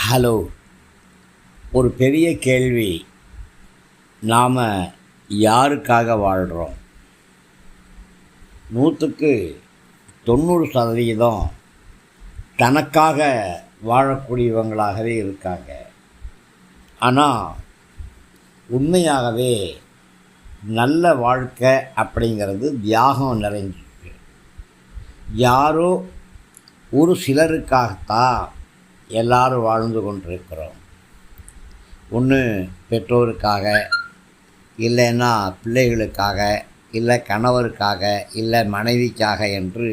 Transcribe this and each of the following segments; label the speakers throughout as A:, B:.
A: Hello. ஒரு பெரிய கேள்வி. நாம் யாருக்காக வாழ்கிறோம்? 100க்கு 90% தனக்காக வாழக்கூடியவங்களாகவே இருக்காங்க. ஆனால் உண்மையாகவே நல்ல வாழ்க்கை அப்படிங்கிறது தியாகம் நிறைஞ்சிருக்கு. யாரோ ஒரு சிலருக்காகத்தான் எல்லாரும் வாழ்ந்து கொண்டிருக்கிறோம். ஒன்று பெற்றோருக்காக, இல்லைன்னா பிள்ளைகளுக்காக, இல்லை கணவருக்காக, இல்லை மனைவிக்காக என்று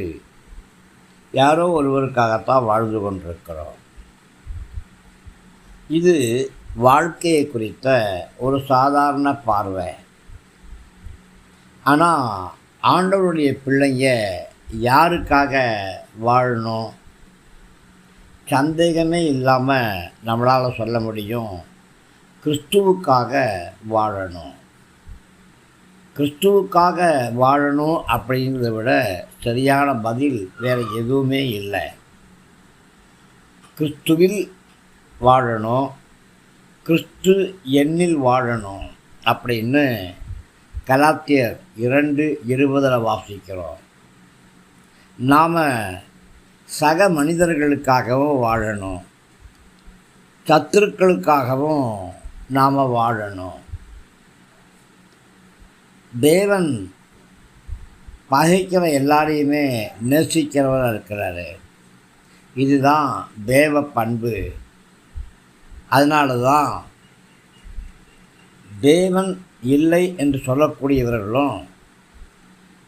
A: யாரோ ஒருவருக்காகத்தான் வாழ்ந்து கொண்டிருக்கிறோம். இது வாழ்க்கையை குறித்த ஒரு சாதாரண பார்வை. ஆனால் ஆண்டவருடைய பிள்ளைங்க யாருக்காக வாழணும்? சந்தேகமே இல்லாமல் நம்மளால் சொல்ல முடியும், கிறிஸ்துவுக்காக வாழணும். கிறிஸ்துவுக்காக வாழணும் அப்படிங்கிறத விட சரியான பதில் வேறு எதுவுமே இல்லை. கிறிஸ்துவில் வாழணும், கிறிஸ்து என்னில் வாழணும் அப்படின்னு கலாத்தியர் 2:20 வாசிக்கிறோம். நாம் சக மனிதர்களுக்காகவும் வாழணும், சத்துருக்களுக்காகவும் நாம் வாழணும். தேவன் பகைக்கிற எல்லாரையுமே நேசிக்கிறவராக இருக்கிறாரு. இதுதான் தேவ பண்பு. அதனால தான் தேவன் இல்லை என்று சொல்லக்கூடியவர்களும்,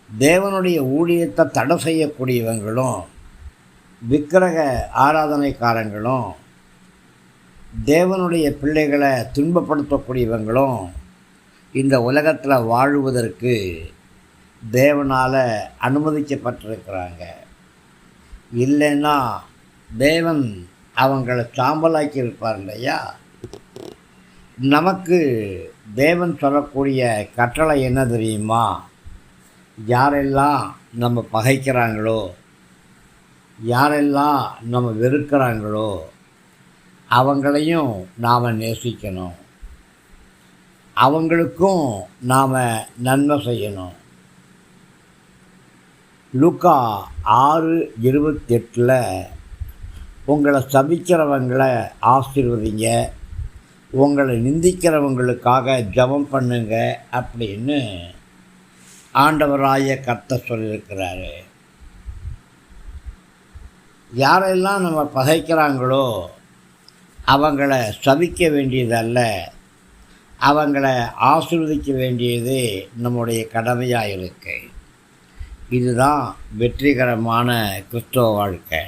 A: தேவனுடைய ஊழியத்தை தடை செய்யக்கூடியவங்களும், விக்கிரக ஆராதனைக்காரங்களும், தேவனுடைய பிள்ளைகளை துன்பப்படுத்தக்கூடியவங்களும் இந்த உலகத்தில் வாழுவதற்கு தேவனால் அனுமதிக்கப்பட்டிருக்கிறாங்க. இல்லைன்னா தேவன் அவங்களை சாம்பலாக்கி இருப்பார் இல்லையா? நமக்கு தேவன் சொல்லக்கூடிய கட்டளை என்ன தெரியுமா? யாரெல்லாம் நம்ம பகைக்கிறாங்களோ, யாரெல்லாம் நம்ம வெறுக்கிறாங்களோ அவங்களையும் நாம் நேசிக்கணும், அவங்களுக்கும் நாம் நன்மை செய்யணும். லூக்கா 6:28 உங்களை சபிக்கிறவங்களை ஆசீர்வதிங்க, உங்களை நிந்திக்கிறவங்களுக்காக ஜெபம் பண்ணுங்க அப்படின்னு ஆண்டவராய கர்த்தர் சொல்லியிருக்கிறாரு. யாரெல்லாம் நம்ம பகைக்கிறாங்களோ அவங்கள சபிக்க வேண்டியதல்ல, அவங்கள ஆசீர்வதிக்க வேண்டியது நம்முடைய கடமையாக இருக்கு. இதுதான் வெற்றிகரமான கிறிஸ்தவ வாழ்க்கை.